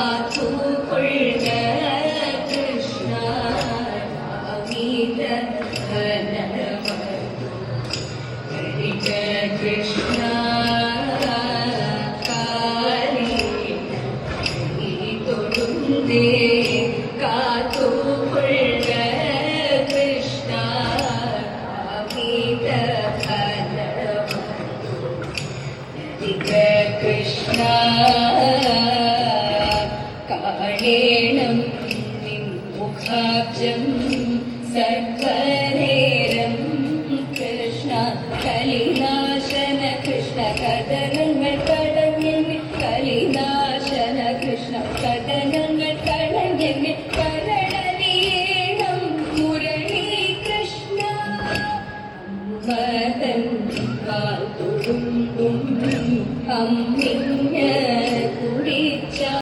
കാത്തുകൊള്ളുക കൃഷ്ണ അമിത ധനമതു ഹരിക കൃഷ്ണ തൊടുന്തേ കാത്തുകൊള്ളുക കൃഷ്ണ അമിത ധനമതു ഹരിക കൃഷ്ണ കാളേണം നിൻ മുഖാബ്ജം സർവ